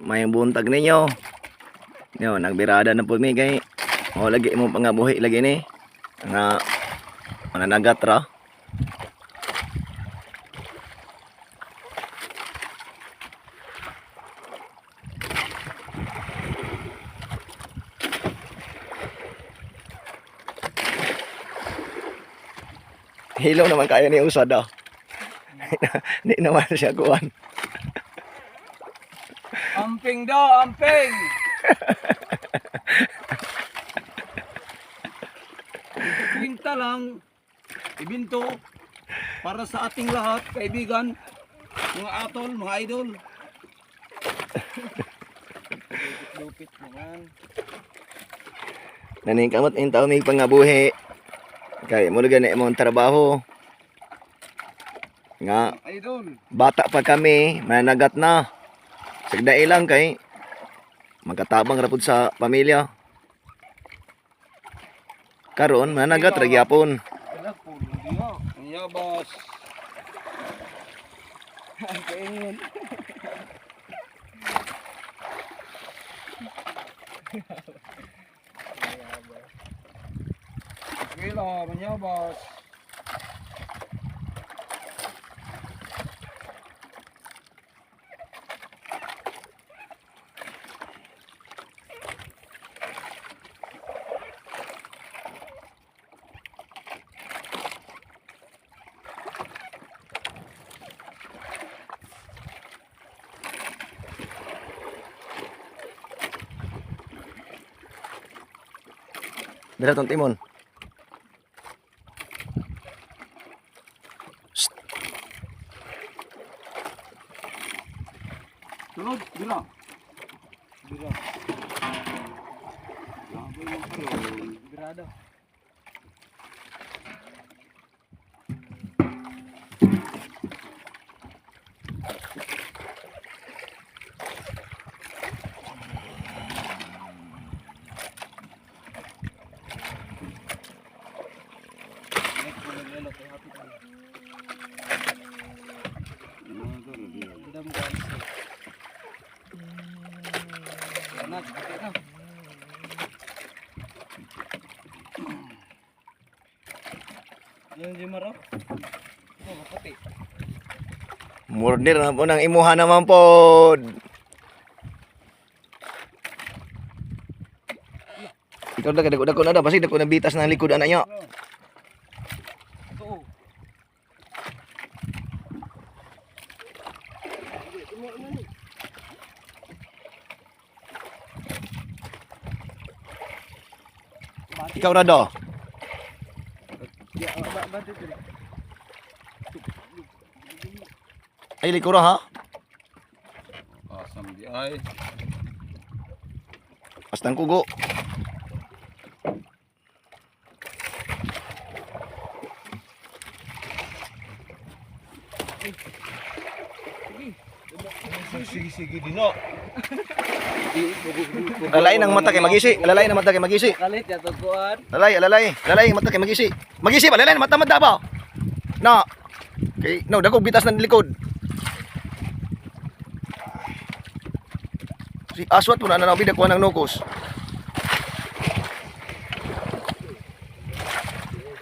may buntag ninyo. Yo, nagbirada na po mi kay lagi mo pangabuhi lagi ni. Nga mananagat ra. Hilaw naman kaya ni usada. Hindi naman siya kuwan. Amping daw, amping! Pinta lang, ibinto, para sa ating lahat, kaibigan, mga atol, mga idol. Lupit naman. Naning kamot in taon may pangabuhi. Kay mo gani mo trabaho. Nga Idol. bata pa kami, mananagat na. Sagdai lang kay magkatabang ra pud sa pamilya. Karon mananagat ra gyapon. Wala po, hindi ako. Iya, boss. Kainin. Gila, manyabas. Dira tong timon. Sunod, bila. Bila. Birada. Yan di maro. Oh, makati. Murder na po ng imuha naman po. Ikaw na kadako-dako na daw. Basi dako na bitas ng likod anak niya. Ito. Ikaw ra daw. Ya, bati dito. Ay likod ra ha. Asam di ay. Pastang kugo. Sige dino. Alalay ng mata kay magisi. Alalay ng mata kay magisi. Kalit ya tukuan. Alalay ng mata kay magisi. Magisi ba? Alalay ng mata ba? Na. Okay, no, dako bitas ng likod. Si aswat po na nanabid ako ng nukos.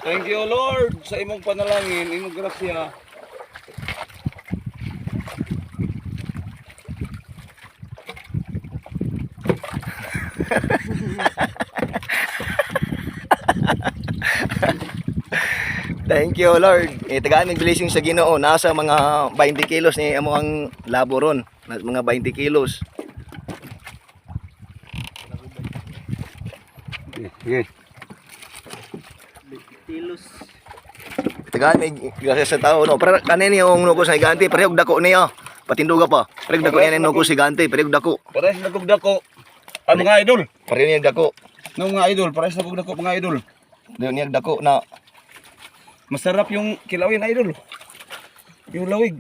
Thank you Lord sa imong panalangin, imong grasya. Thank you Lord. Tagaan ng blessing sa Ginoo. Nasa mga 20 kilos ni amo ang labo ron. Mga 20 kilos. Sige. Kilos. Tagaan may grasya sa tao no. Pero kanin yung nukos na iganti, pero yung dako niya. Patinduga pa. Pero yung dako yan yung nukos iganti, pero yung dako. Pares na dako. Ang mga idol. Pero yung dako. Ng mga idol, pares na dako mga idol. Doon yung dako na Masarap yung kilawin idol. Yung lawig.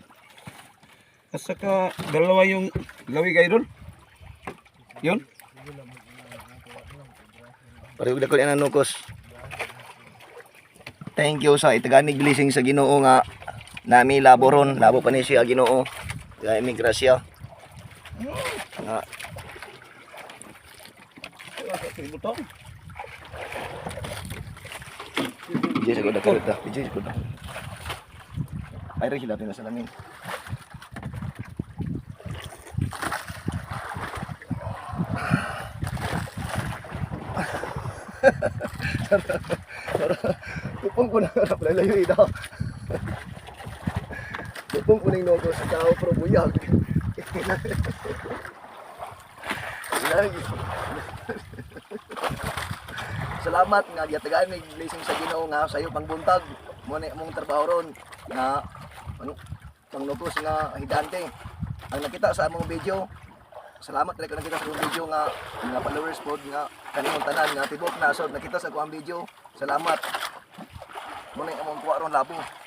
At saka dalawa yung lawig idol. Yun. pero yung dako yan ang nukos. Thank you sa itaganig blessing sa Ginoo nga nami labo ron. Labo pa ni siya Ginoo. Kaya may grasya. nga Wala sa tributong. DJ sa kuda karot dah. DJ sa kuda. Ay rin sila sa lamin. Tupong ko na harap lalayo ito. Tupong ko na yung logo sa tao pro buyag. Salamat nga giyatagaan may blessing sa Ginoo nga sayo pangbuntag mo ni among trabaho ron nga panglugos nga higante. Ang nakita sa among video, salamat talaga nakita sa among video nga mga followers pod nga kanimong tanan nga tibok nasod nakita sa kuang video. Salamat. Mo ni among kuha ron labo.